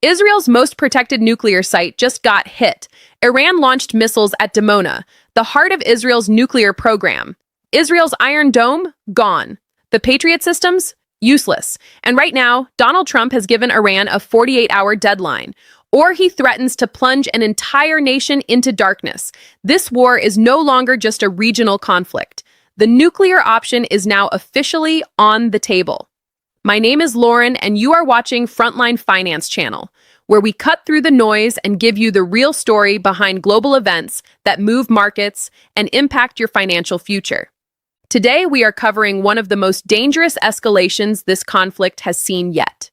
Israel's most protected nuclear site just got hit. Iran launched missiles at Dimona, the heart of Israel's nuclear program. Israel's Iron Dome? Gone. The Patriot systems? Useless. And right now, Donald Trump has given Iran a 48-hour deadline, or he threatens to plunge an entire nation into darkness. This war is no longer just a regional conflict. The nuclear option is now officially on the table. My name is Lauren, and you are watching Frontline Finance Channel, where we cut through the noise and give you the real story behind global events that move markets and impact your financial future. Today, we are covering one of the most dangerous escalations this conflict has seen yet.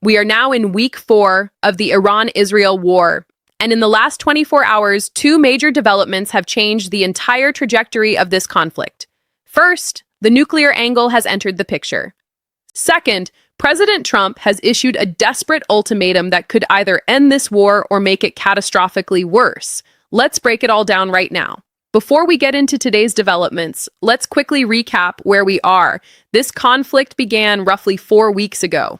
We are now in week 4 of the Iran-Israel war, and in the last 24 hours, 2 major developments have changed the entire trajectory of this conflict. First, the nuclear angle has entered the picture. Second, President Trump has issued a desperate ultimatum that could either end this war or make it catastrophically worse. Let's break it all down right now. Before we get into today's developments, let's quickly recap where we are. This conflict began roughly 4 weeks ago.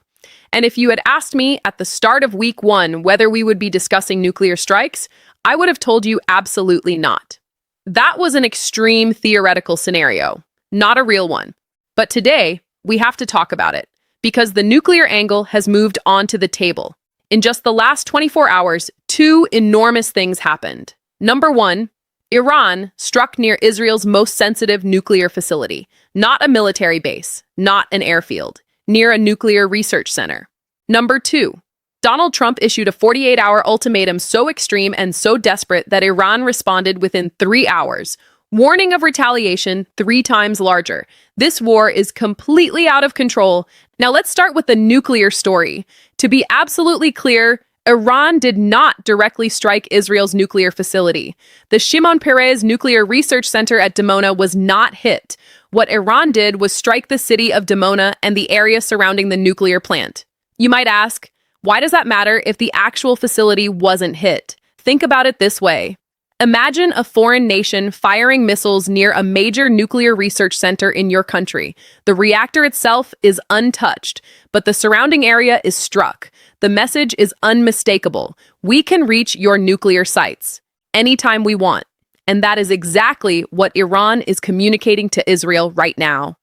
And if you had asked me at the start of week 1 whether we would be discussing nuclear strikes, I would have told you absolutely not. That was an extreme theoretical scenario, not a real one. But today, we have to talk about it, because the nuclear angle has moved onto the table. In just the last 24 hours, 2 enormous things happened. Number 1, Iran struck near Israel's most sensitive nuclear facility, not a military base, not an airfield, near a nuclear research center. Number 2, Donald Trump issued a 48-hour ultimatum so extreme and so desperate that Iran responded within 3 hours, warning of retaliation 3 times larger. This war is completely out of control. Now let's start with the nuclear story. To be absolutely clear, Iran did not directly strike Israel's nuclear facility. The Shimon Peres Nuclear Research Center at Dimona was not hit. What Iran did was strike the city of Dimona and the area surrounding the nuclear plant. You might ask, why does that matter if the actual facility wasn't hit? Think about it this way. Imagine a foreign nation firing missiles near a major nuclear research center in your country. The reactor itself is untouched, but the surrounding area is struck. The message is unmistakable. We can reach your nuclear sites anytime we want. And that is exactly what Iran is communicating to Israel right now.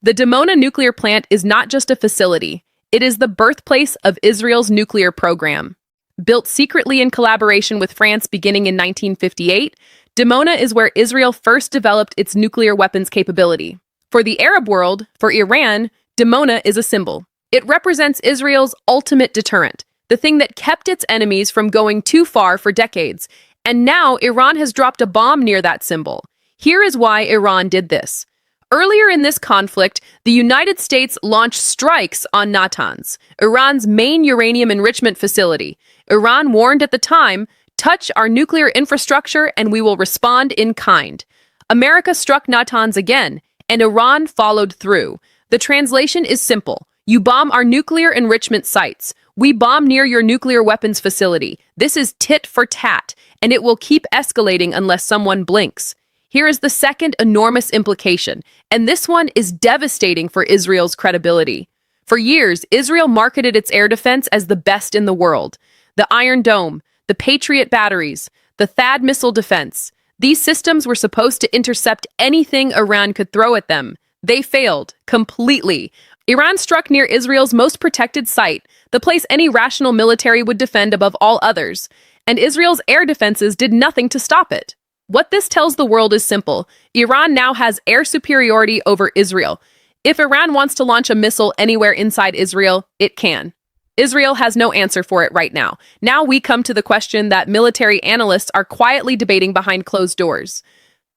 The Dimona nuclear plant is not just a facility. It is the birthplace of Israel's nuclear program. Built secretly in collaboration with France beginning in 1958, Dimona is where Israel first developed its nuclear weapons capability. For the Arab world, for Iran, Dimona is a symbol. It represents Israel's ultimate deterrent, the thing that kept its enemies from going too far for decades. And now Iran has dropped a bomb near that symbol. Here is why Iran did this. Earlier in this conflict, the United States launched strikes on Natanz, Iran's main uranium enrichment facility. Iran warned at the time, touch our nuclear infrastructure and we will respond in kind. America struck Natanz again, and Iran followed through. The translation is simple. You bomb our nuclear enrichment sites. We bomb near your nuclear weapons facility. This is tit for tat, and it will keep escalating unless someone blinks. Here is the second enormous implication, and this one is devastating for Israel's credibility. For years, Israel marketed its air defense as the best in the world. The Iron Dome, the Patriot batteries, the THAAD missile defense. These systems were supposed to intercept anything Iran could throw at them. They failed completely. Iran struck near Israel's most protected site, the place any rational military would defend above all others, and Israel's air defenses did nothing to stop it. What this tells the world is simple. Iran now has air superiority over Israel. If Iran wants to launch a missile anywhere inside Israel, it can. Israel has no answer for it right now. Now we come to the question that military analysts are quietly debating behind closed doors.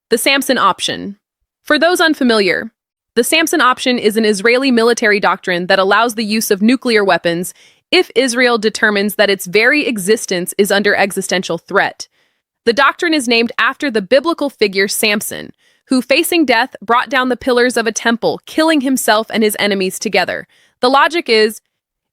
The Samson option. For those unfamiliar, the Samson option is an Israeli military doctrine that allows the use of nuclear weapons if Israel determines that its very existence is under existential threat. The doctrine is named after the biblical figure Samson, who, facing death, brought down the pillars of a temple, killing himself and his enemies together. The logic is,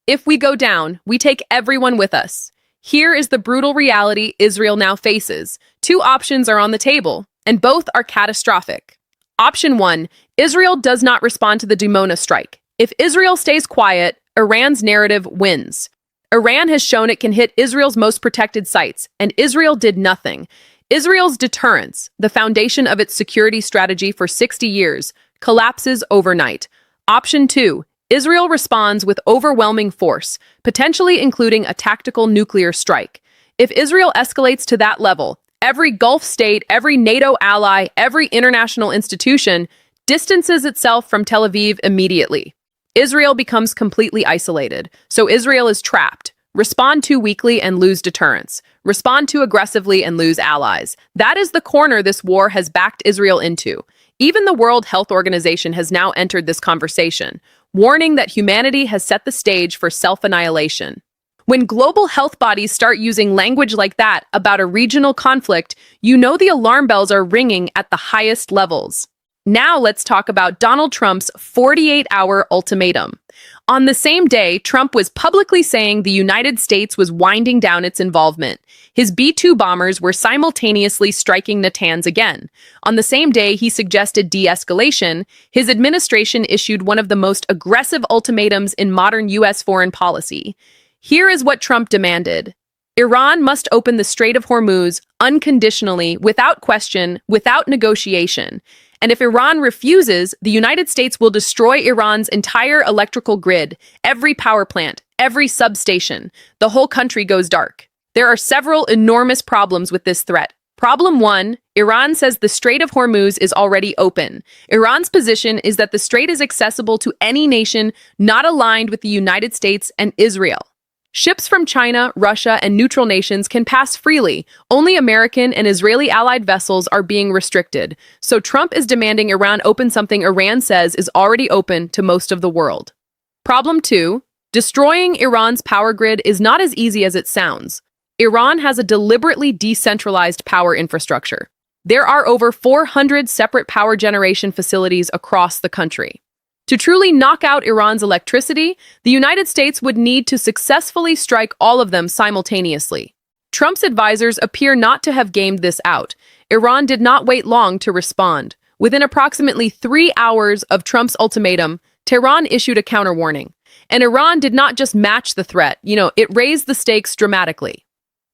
if we go down, we take everyone with us. Here is the brutal reality Israel now faces. 2 options are on the table, and both are catastrophic. Option 1, Israel does not respond to the Dimona strike. If Israel stays quiet, Iran's narrative wins. Iran has shown it can hit Israel's most protected sites, and Israel did nothing. Israel's deterrence, the foundation of its security strategy for 60 years, collapses overnight. Option 2. Israel responds with overwhelming force, potentially including a tactical nuclear strike. If Israel escalates to that level, every Gulf state, every NATO ally, every international institution distances itself from Tel Aviv immediately. Israel becomes completely isolated, so Israel is trapped. Respond too weakly and lose deterrence. Respond too aggressively and lose allies. That is the corner this war has backed Israel into. Even the World Health Organization has now entered this conversation, warning that humanity has set the stage for self-annihilation. When global health bodies start using language like that about a regional conflict, you know the alarm bells are ringing at the highest levels. Now let's talk about Donald Trump's 48-hour ultimatum. On the same day, Trump was publicly saying the United States was winding down its involvement. His B-2 bombers were simultaneously striking Natanz again. On the same day he suggested de-escalation, his administration issued one of the most aggressive ultimatums in modern U.S. foreign policy. Here is what Trump demanded. Iran must open the Strait of Hormuz unconditionally, without question, without negotiation. And if Iran refuses, the United States will destroy Iran's entire electrical grid, every power plant, every substation. The whole country goes dark. There are several enormous problems with this threat. Problem 1, Iran says the Strait of Hormuz is already open. Iran's position is that the strait is accessible to any nation not aligned with the United States and Israel. Ships from China, Russia, and neutral nations can pass freely. Only American and Israeli allied vessels are being restricted. So Trump is demanding Iran open something Iran says is already open to most of the world. Problem 2. Destroying Iran's power grid is not as easy as it sounds. Iran has a deliberately decentralized power infrastructure. There are over 400 separate power generation facilities across the country. To truly knock out Iran's electricity, the United States would need to successfully strike all of them simultaneously. Trump's advisors appear not to have gamed this out. Iran did not wait long to respond. Within approximately 3 hours of Trump's ultimatum, Tehran issued a counter-warning. And Iran did not just match the threat, it raised the stakes dramatically.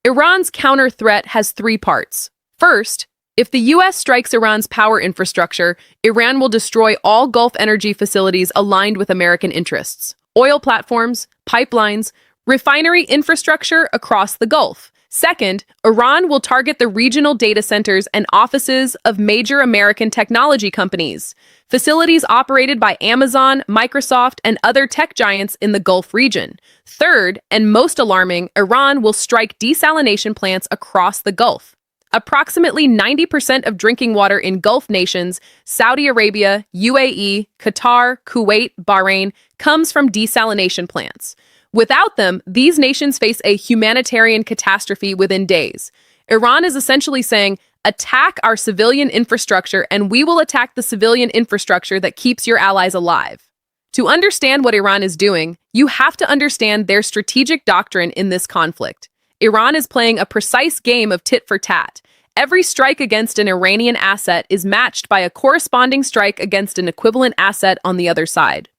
Iran's counter-threat has 3 parts. First, if the U.S. strikes Iran's power infrastructure, Iran will destroy all Gulf energy facilities aligned with American interests. Oil platforms, pipelines, refinery infrastructure across the Gulf. Second, Iran will target the regional data centers and offices of major American technology companies, facilities operated by Amazon, Microsoft, and other tech giants in the Gulf region. Third, and most alarming, Iran will strike desalination plants across the Gulf. Approximately 90% of drinking water in Gulf nations, Saudi Arabia, UAE, Qatar, Kuwait, Bahrain, comes from desalination plants. Without them, these nations face a humanitarian catastrophe within days. Iran is essentially saying, attack our civilian infrastructure and we will attack the civilian infrastructure that keeps your allies alive. To understand what Iran is doing, you have to understand their strategic doctrine in this conflict. Iran is playing a precise game of tit for tat. Every strike against an Iranian asset is matched by a corresponding strike against an equivalent asset on the other side.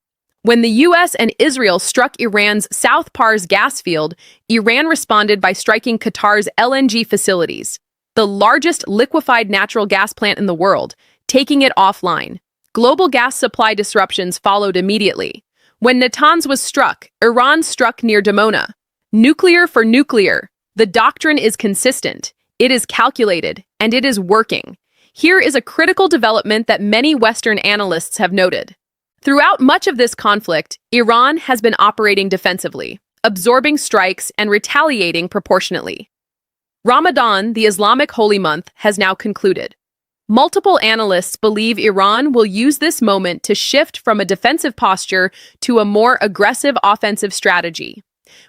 When the U.S. and Israel struck Iran's South Pars gas field, Iran responded by striking Qatar's LNG facilities, the largest liquefied natural gas plant in the world, taking it offline. Global gas supply disruptions followed immediately. When Natanz was struck, Iran struck near Dimon. Nuclear for nuclear. The doctrine is consistent. It is calculated, and it is working. Here is a critical development that many Western analysts have noted. Throughout much of this conflict, Iran has been operating defensively, absorbing strikes and retaliating proportionately. Ramadan, the Islamic holy month, has now concluded. Multiple analysts believe Iran will use this moment to shift from a defensive posture to a more aggressive offensive strategy.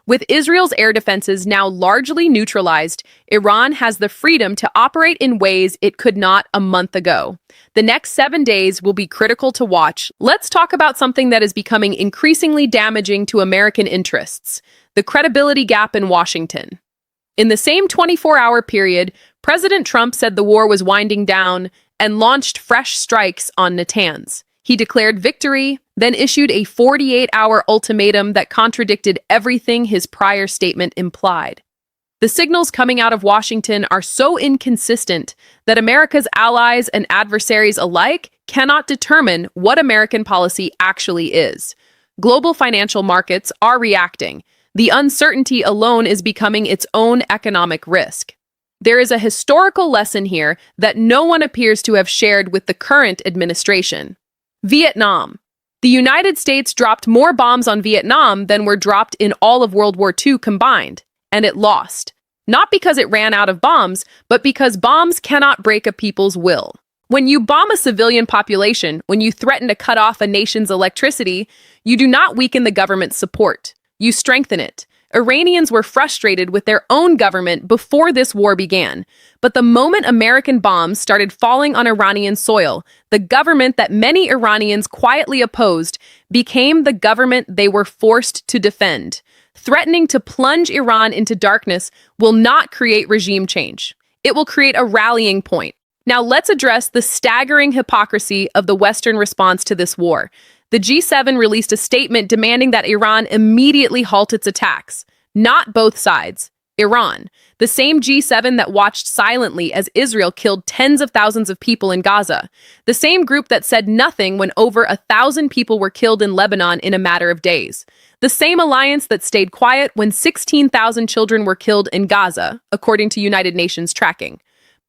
With Israel's air defenses now largely neutralized, Iran has the freedom to operate in ways it could not a month ago. The next 7 days will be critical to watch. Let's talk about something that is becoming increasingly damaging to American interests: the credibility gap in Washington. In the same 24-hour period, President Trump said the war was winding down and launched fresh strikes on Natanz. He declared victory, then issued a 48-hour ultimatum that contradicted everything his prior statement implied. The signals coming out of Washington are so inconsistent that America's allies and adversaries alike cannot determine what American policy actually is. Global financial markets are reacting. The uncertainty alone is becoming its own economic risk. There is a historical lesson here that no one appears to have shared with the current administration. Vietnam. The United States dropped more bombs on Vietnam than were dropped in all of World War II combined, and it lost. Not because it ran out of bombs, but because bombs cannot break a people's will. When you bomb a civilian population, when you threaten to cut off a nation's electricity, you do not weaken the government's support. You strengthen it. Iranians were frustrated with their own government before this war began. But the moment American bombs started falling on Iranian soil, the government that many Iranians quietly opposed became the government they were forced to defend. Threatening to plunge Iran into darkness will not create regime change. It will create a rallying point. Now let's address the staggering hypocrisy of the Western response to this war. The G7 released a statement demanding that Iran immediately halt its attacks. Not both sides. Iran, the same G7 that watched silently as Israel killed tens of thousands of people in Gaza. The same group that said nothing when over 1,000 people were killed in Lebanon in a matter of days. The same alliance that stayed quiet when 16,000 children were killed in Gaza, according to United Nations tracking.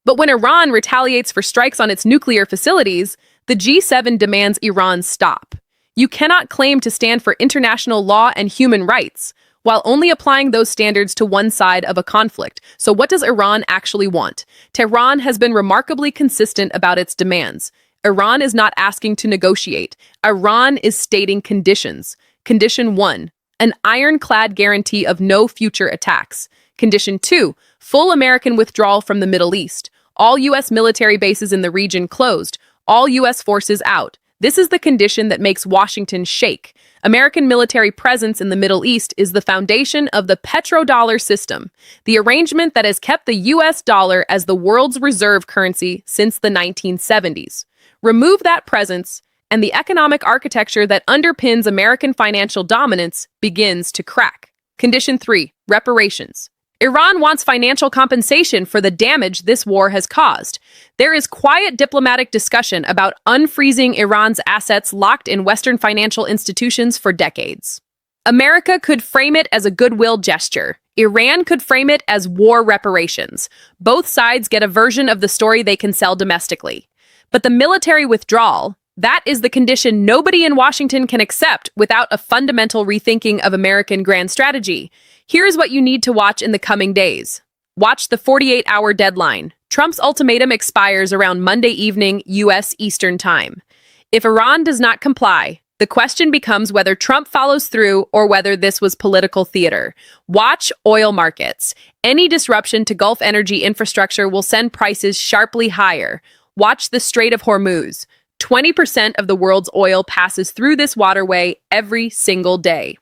But when Iran retaliates for strikes on its nuclear facilities, the G7 demands Iran stop. You cannot claim to stand for international law and human rights while only applying those standards to one side of a conflict. So what does Iran actually want? Tehran has been remarkably consistent about its demands. Iran is not asking to negotiate. Iran is stating conditions. Condition 1, an ironclad guarantee of no future attacks. Condition 2, full American withdrawal from the Middle East. All U.S. military bases in the region closed. All U.S. forces out. This is the condition that makes Washington shake. American military presence in the Middle East is the foundation of the petrodollar system, the arrangement that has kept the U.S. dollar as the world's reserve currency since the 1970s. Remove that presence, and the economic architecture that underpins American financial dominance begins to crack. Condition 3, reparations. Iran wants financial compensation for the damage this war has caused. There is quiet diplomatic discussion about unfreezing Iran's assets locked in Western financial institutions for decades. America could frame it as a goodwill gesture. Iran could frame it as war reparations. Both sides get a version of the story they can sell domestically. But the military withdrawal, that is the condition nobody in Washington can accept without a fundamental rethinking of American grand strategy. Here's what you need to watch in the coming days. Watch the 48-hour deadline. Trump's ultimatum expires around Monday evening, U.S. Eastern Time. If Iran does not comply, the question becomes whether Trump follows through or whether this was political theater. Watch oil markets. Any disruption to Gulf energy infrastructure will send prices sharply higher. Watch the Strait of Hormuz. 20% of the world's oil passes through this waterway every single day.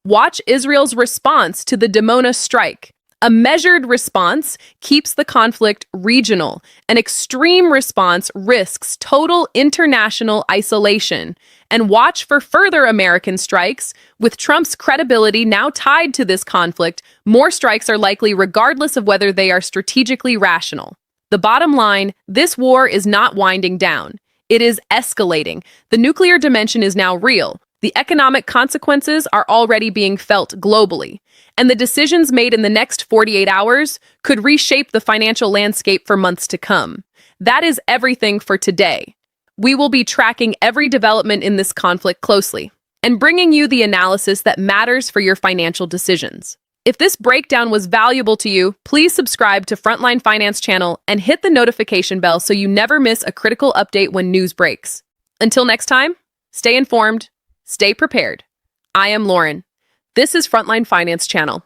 Watch Israel's response to the Dimon strike. A measured response keeps the conflict regional. An extreme response risks total international isolation. And watch for further American strikes. With Trump's credibility now tied to this conflict, more strikes are likely regardless of whether they are strategically rational. The bottom line, this war is not winding down. It is escalating. The nuclear dimension is now real. The economic consequences are already being felt globally, and the decisions made in the next 48 hours could reshape the financial landscape for months to come. That is everything for today. We will be tracking every development in this conflict closely and bringing you the analysis that matters for your financial decisions. If this breakdown was valuable to you, please subscribe to Frontline Finance channel and hit the notification bell so you never miss a critical update when news breaks. Until next time, stay informed. Stay prepared. I am Lauren. This is Frontline Finance Channel.